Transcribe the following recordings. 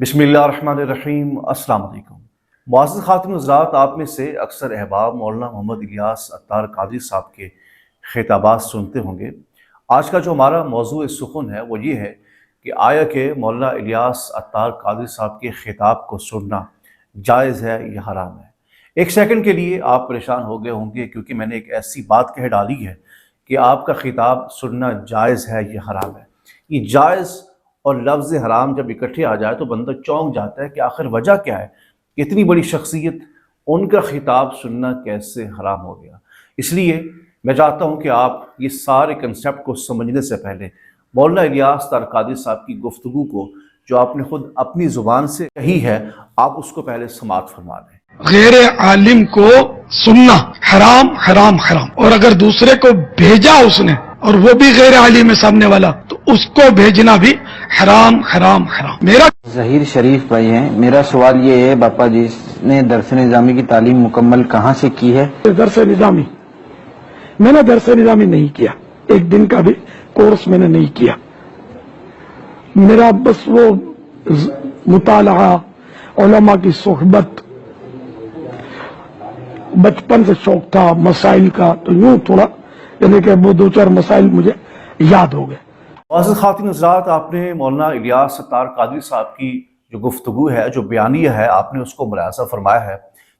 बिस्मिल्लाहिर्रहमानिर्रहीम। अस्सलाम वालेकुम। मुअज़्ज़ज़ ख़ातिन हज़रात, आप में से अक्सर अहबाब मौलाना मोहम्मद इलियास अत्तार कादरी साहब के ख़िताबात सुनते होंगे। आज का जो हमारा मौज़ू सुख़ुन है वो ये है कि आया कि मौलाना इलियास अत्तार कादरी साहब के ख़िताब को सुनना जायज़ है या हराम है। एक सेकंड के लिए आप परेशान हो गए होंगे क्योंकि मैंने एक ऐसी बात कह डाली है कि आपका ख़िताब सुनना जायज़ है या हराम है। ये जायज़ और लफ्ज़ हराम जब इकट्ठे आ जाए तो बंदा चौंक जाता है कि आखिर वजह क्या है, इतनी बड़ी शख्सियत, उनका ख़िताब सुनना कैसे हराम हो गया। इसलिए मैं चाहता हूँ कि आप ये सारे कंसेप्ट को समझने से पहले मौलाना इलियास अत्तार कादरी साहब की गुफ्तगू को, जो आपने खुद अपनी ज़ुबान से कही है, आप उसको पहले समाअत फरमा लें। गैर आलिम को सुनना हराम हराम हराम, और अगर दूसरे को भेजा उसने और वो भी गैर आलिम है सामने वाला, तो उसको भेजना भी हराम हराम हराम। मेरा ज़हीर शरीफ भाई हैं, मेरा सवाल ये है बापा जी ने दरस निज़ामी की तालीम मुकम्मल कहाँ से की है? दरस निज़ामी मैंने दरस निज़ामी नहीं किया, एक दिन का भी कोर्स मैंने नहीं किया। मेरा बस वो मुताला, उलमा की सोहबत, बचपन से शौक था मसाइल का, तो यूं थोड़ा यानी कि वो दो चार मसाइल मुझे याद हो गए। मुअज़्ज़ज़ ख़ातिन हज़रात, आपने मौलाना इलियास अत्तार कादरी साहब की जो गुफ्तगू है, जो बयानिया है, आपने उसको मुलाहज़ा फरमाया है।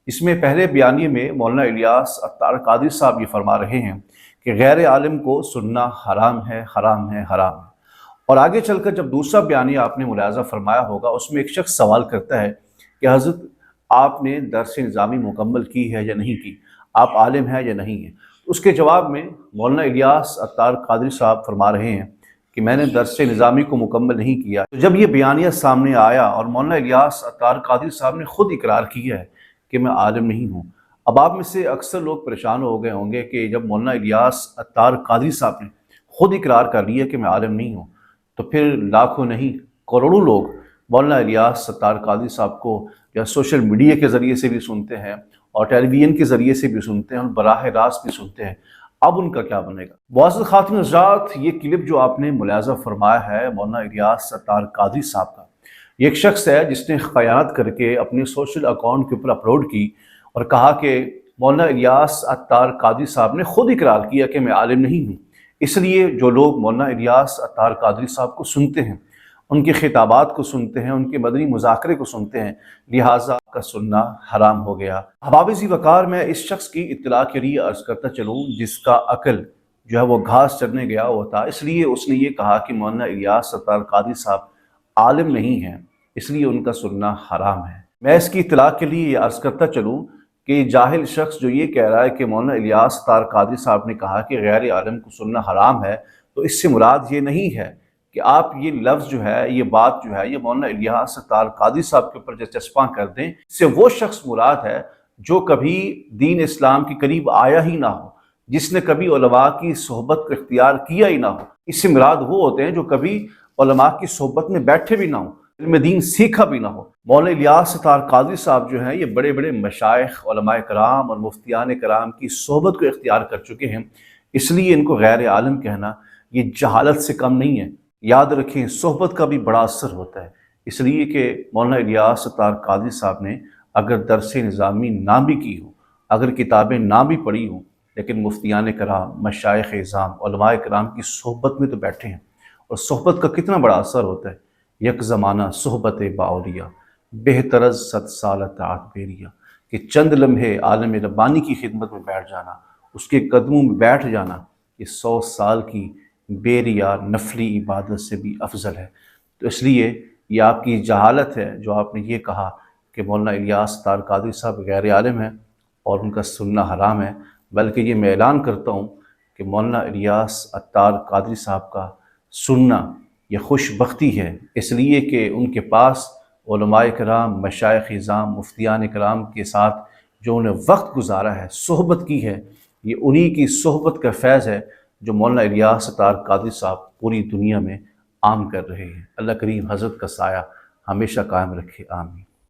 इसमें पहले बयानिए में मौलाना इलियास अत्तार कादरी साहब ये फरमा रहे हैं कि गैर आलिम को सुनना हराम है, हराम है, हराम है। और आगे चलकर जब दूसरा बयानिया आपने मुलाहज़ा फरमाया होगा, उसमें एक शख्स सवाल करता है कि हज़रत आपने दरस निज़ामी मुकम्मल की है या नहीं की, आप आलिम हैं या नहीं है। उसके जवाब में मौलाना इलियास अत्तार कादरी साहब फरमा रहे हैं कि मैंने दरस निज़ामी को मुकम्मल नहीं किया। तो जब ये बयानिया सामने आया और मौलाना इलियास अत्तार कादरी साहब ने खुद इकरार किया है कि मैं आलिम नहीं हूँ, अब आप में से अक्सर लोग परेशान हो गए होंगे कि जब मौलाना इलियास अत्तार कादरी साहब ने खुद इकरार कर लिया कि मैं आलिम नहीं हूँ, तो फिर लाखों नहीं करोड़ों लोग मौलाना इलियास अत्तार कादरी साहब को या सोशल मीडिया के ज़रिए से भी सुनते हैं और टेलीविज़न के ज़रिए से भी सुनते हैं और बराह रास्त भी सुनते हैं। अब उनका क्या बनेगा? मुअज़्ज़ज़ ख़ातिन हज़रात, ये क्लिप जो आपने मुलाहज़ा फरमाया है मौलाना इलियास अत्तार कादरी साहब का, ये एक शख्स है जिसने ख़यानत करके अपने सोशल अकाउंट के ऊपर अपलोड की और कहा कि मौलाना इलियास अत्तार कादरी साहब ने खुद इकरार किया कि मैं आलिम नहीं हूँ। इसलिए जो लोग मौलाना इलियास अत्तार कादरी साहब को सुनते हैं, उनके खिताबात को सुनते हैं, उनके मदनी मुज़ाकरे को सुनते हैं, लिहाजा का सुनना हराम हो गया। हबाबिज़ी वकार, मैं इस शख्स की इत्तला के लिए अर्ज़ करता चलूँ जिसका अकल जो है वो घास चरने गया हुआ था, इसलिए उसने ये कहा कि मौलाना इलियास अत्तार कादरी साहब आलिम नहीं हैं, इसलिए उनका सुनना हराम है। मैं इसकी इत्तला के लिए अर्ज़ करता चलूँ कि जाहिल शख्स जो ये कह रहा है कि मौलाना इलियास अत्तार कादरी साहब ने कहा कि गैर आलिम को सुनना हराम है, तो इससे मुराद ये नहीं है कि आप ये लफ्ज़ जो है, ये बात जो है, ये मौलाना इलियास अत्तार कादरी साहब के ऊपर चस्पा कर दें। इससे वो शख्स मुराद है जो कभी दीन इस्लाम के करीब आया ही ना हो, जिसने कभी उलमा की सोहबत को इख्तियार किया ही ना हो। इससे मुराद वो होते हैं जो कभी उलमा की सोहबत में बैठे भी ना हो, इल्म दीन सीखा भी ना हो। मौलाना इलियास अत्तार कादरी साहब जो हैं, ये बड़े बड़े मशाइख, उलमाए कराम और मुफ्तियान कराम की सोहबत को इख्तियार कर चुके हैं, इसलिए इनको गैर आलिम कहना ये जहालत से कम नहीं है। याद रखें, सोहबत का भी बड़ा असर होता है। इसलिए कि मौलाना इलियास अत्तार कादरी साहब ने अगर दरस निज़ामी ना भी की हो, अगर किताबें ना भी पढ़ी हों, लेकिन मुफ्तियान कराम, मशाइख इज़ाम, उलमाए कराम की सोहबत में तो बैठे हैं। और सोहबत का कितना बड़ा असर होता है। यक ज़माना सोहबत बाउलिया, बेहतरज सत साल अतात बेरिया, कि चंद लम्हे आलम रब्बानी की खिदमत में बैठ जाना, उसके कदमों में बैठ जाना, ये 100 साल की बेरिया नफली इबादत से भी अफजल है। तो इसलिए ये आपकी जहालत है जो आपने ये कहा कि मौलाना इलियास अत्तार कादरी साहब गैर आलिम हैं और उनका सुनना हराम है। बल्कि ये मैं ऐलान करता हूँ कि मौलाना इलियास अत्तार कादरी साहब का सुनना ये खुशबख्ती है, इसलिए कि उनके पास उलमाए कराम, मशाइख इज़ाम, मुफ्तियान कराम के साथ जो उन्हें वक्त गुजारा है, सोहबत की है, ये उन्हीं की सोहबत का फैज़ है जो मौलाना इलियास अत्तार कादरी साहब पूरी दुनिया में आम कर रहे हैं। अल्लाह करीम हज़रत का साया हमेशा कायम रखे, आमीन।